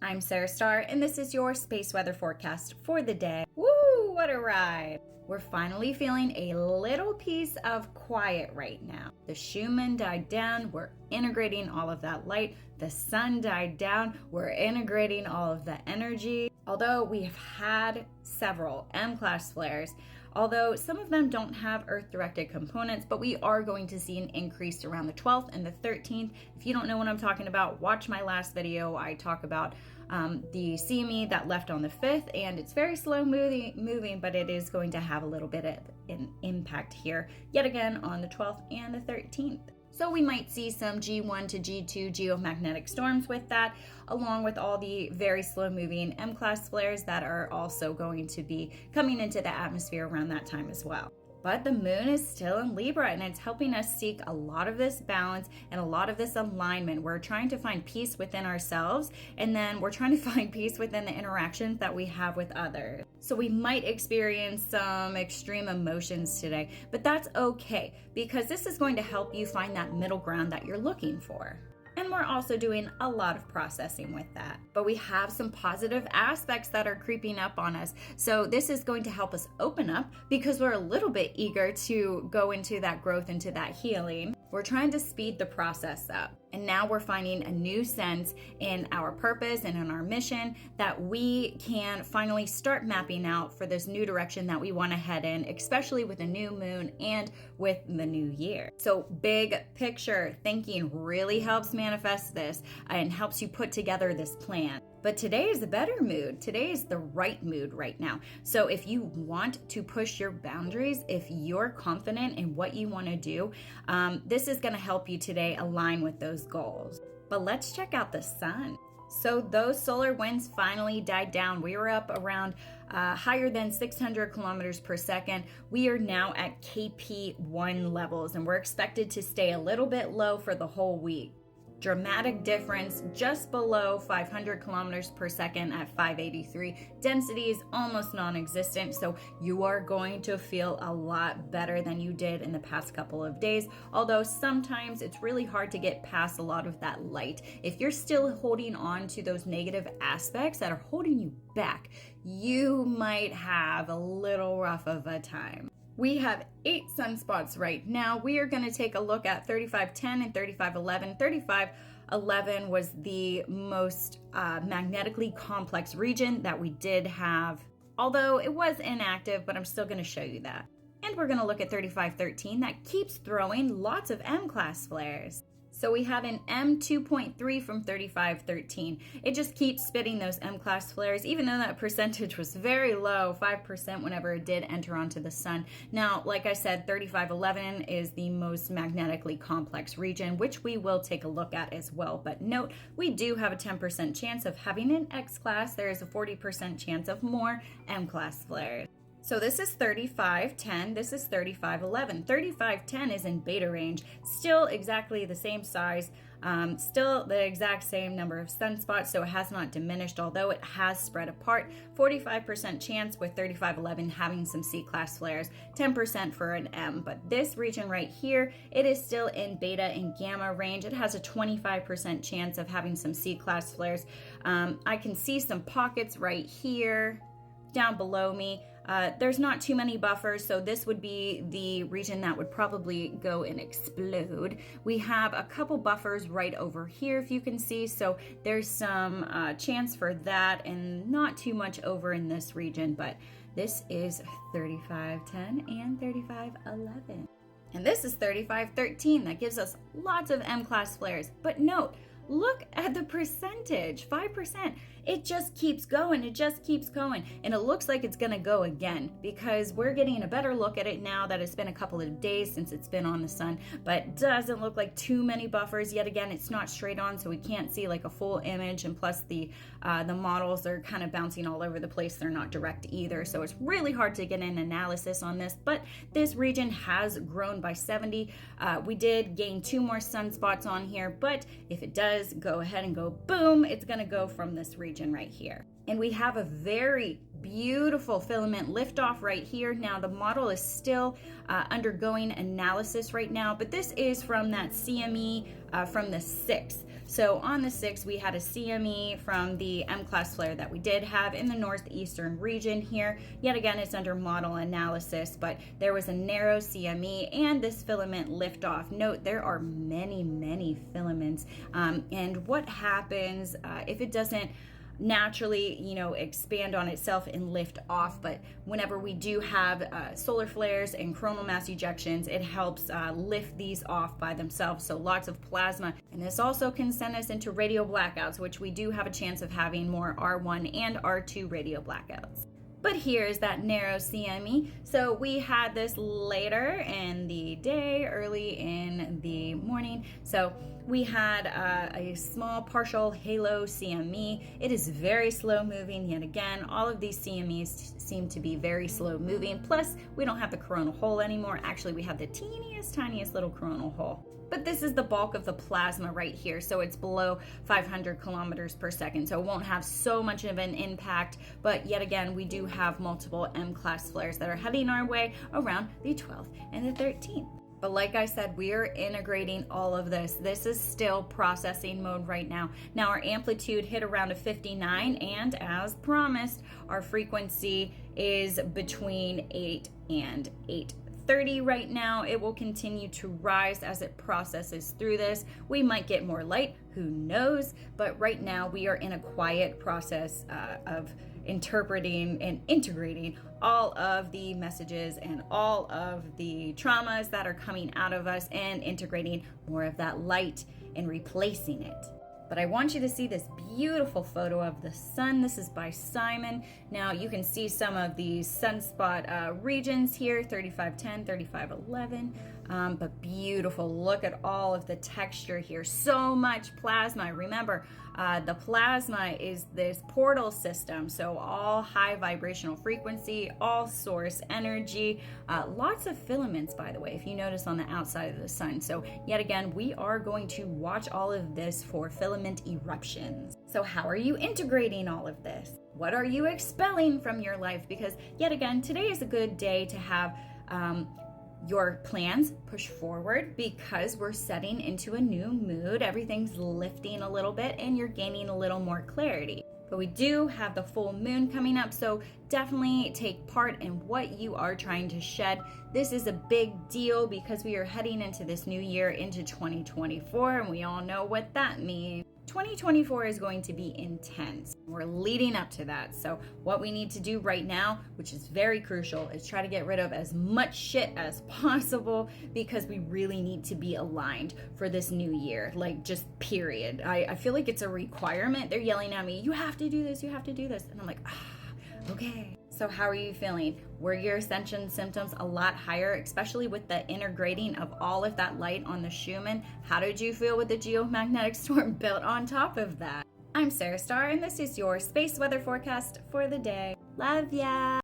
I'm Sarah Starr, and this is your space weather forecast for the day. Woo, what a ride! We're finally feeling a little piece of quiet right now. The Schumann died down, we're integrating all of that light. The sun died down, we're integrating all of the energy. Although we have had several M-class flares, although some of them don't have Earth-directed components, but we are going to see an increase around the 12th and the 13th. If you don't know what I'm talking about, watch my last video. I talk about the CME that left on the 5th, and it's very slow moving, but it is going to have a little bit of an impact here, yet again, on the 12th and the 13th. So we might see some G1 to G2 geomagnetic storms with that, along with all the very slow-moving M-class flares that are also going to be coming into the atmosphere around that time as well. But the moon is still in Libra, and it's helping us seek a lot of this balance and a lot of this alignment. We're trying to find peace within ourselves, and then we're trying to find peace within the interactions that we have with others. So we might experience some extreme emotions today, but that's okay, because this is going to help you find that middle ground that you're looking for. And we're also doing a lot of processing with that. But we have some positive aspects that are creeping up on us. So this is going to help us open up because we're a little bit eager to go into that growth, into that healing. We're trying to speed the process up. And now we're finding a new sense in our purpose and in our mission that we can finally start mapping out for this new direction that we want to head in, especially with the new moon and with the new year. So big picture thinking really helps manifest this and helps you put together this plan. But today is a better mood. Today is the right mood right now. So if you want to push your boundaries, if you're confident in what you want to do, this is going to help you today align with those goals. But let's check out the sun. So those solar winds finally died down. We were up around higher than 600 kilometers per second. We are now at KP1 levels, and we're expected to stay a little bit low for the whole week. Dramatic difference just below 500 kilometers per second at 583. Density is almost non-existent, so you are going to feel a lot better than you did in the past couple of days, although sometimes it's really hard to get past a lot of that light. If you're still holding on to those negative aspects that are holding you back, you might have a little rough of a time. We have 8 sunspots right now. We are going to take a look at 3510 and 3511. 3511 was the most magnetically complex region that we did have, although it was inactive, but I'm still going to show you that. And we're going to look at 3513 that keeps throwing lots of M-class flares. So we had an M2.3 from 3513. It just keeps spitting those M-class flares, even though that percentage was very low, 5% whenever it did enter onto the sun. Now, like I said, 3511 is the most magnetically complex region, which we will take a look at as well. But note, we do have a 10% chance of having an X-class. There is a 40% chance of more M-class flares. So this is 3510, this is 3511. 3510 is in beta range, still exactly the same size, still the exact same number of sunspots, so it has not diminished, although it has spread apart. 45% chance with 3511 having some C-class flares, 10% for an M. But this region right here, it is still in beta and gamma range. It has a 25% chance of having some C-class flares. I can see some pockets right here, down below me. There's not too many buffers, so this would be the region that would probably go and explode. We have a couple buffers right over here, if you can see, so there's some chance for that, and not too much over in this region, but this is 3510 and 3511. And this is 3513. That gives us lots of M-class flares, but note, look at the percentage, 5%. It just keeps going, it just keeps going. And it looks like it's gonna go again because we're getting a better look at it now that it's been a couple of days since it's been on the sun, but doesn't look like too many buffers. Yet again, it's not straight on, so we can't see like a full image, and plus the models are kind of bouncing all over the place. They're not direct either, so it's really hard to get an analysis on this, but this region has grown by 70. We did gain 2 more sunspots on here, but if it does go ahead and go boom, it's gonna go from this region right here. And we have a very beautiful filament liftoff right here. Now the model is still undergoing analysis right now, but this is from that CME from the 6th. So on the 6th, we had a CME from the M-class flare that we did have in the northeastern region here. Yet again, it's under model analysis, but there was a narrow CME and this filament liftoff. Note, there are many filaments. And what happens if it doesn't naturally, expand on itself and lift off? But whenever we do have solar flares and coronal mass ejections, it helps lift these off by themselves. So lots of plasma, and this also can send us into radio blackouts, which we do have a chance of having more R1 and R2 radio blackouts. But here's that narrow CME. So we had this later in the day, early in the morning. So we had a small partial halo CME. It is very slow moving yet again. All of these CMEs seem to be very slow moving. Plus, we don't have the coronal hole anymore. Actually, we have the tiniest little coronal hole. But this is the bulk of the plasma right here, so it's below 500 kilometers per second, so it won't have so much of an impact. But yet again, we do have multiple M-class flares that are heading our way around the 12th and the 13th. But like I said, we are integrating all of this. This is still processing mode right now. Now our amplitude hit around a 59, and as promised, our frequency is between 8 and 830 right now. It will continue to rise as it processes through this. We might get more light, who knows? But right now we are in a quiet process of interpreting and integrating all of the messages and all of the traumas that are coming out of us and integrating more of that light and replacing it. But I want you to see this beautiful photo of the sun. This is by Simon. Now you can see some of the sunspot regions here, 3510, 3511, but beautiful. Look at all of the texture here. So much plasma. Remember, the plasma is this portal system, so all high vibrational frequency, all source energy, lots of filaments, by the way, if you notice on the outside of the sun. So yet again, we are going to watch all of this for filament eruptions. So how are you integrating all of this? What are you expelling from your life? Because yet again, today is a good day to have your plans push forward, because we're setting into a new mood. Everything's lifting a little bit and you're gaining a little more clarity. But we do have the full moon coming up, so definitely take part in what you are trying to shed. This is a big deal because we are heading into this new year, into 2024, and we all know what that means. 2024 is going to be intense. We're leading up to that. So what we need to do right now, which is very crucial, is try to get rid of as much shit as possible, because we really need to be aligned for this new year. Like, just period. I feel like it's a requirement. They're yelling at me, you have to do this, you have to do this. And I'm like, okay. So how are you feeling? Were your ascension symptoms a lot higher, especially with the integrating of all of that light on the Schumann? How did you feel with the geomagnetic storm built on top of that? I'm Sarah Starr, and this is your space weather forecast for the day. Love ya!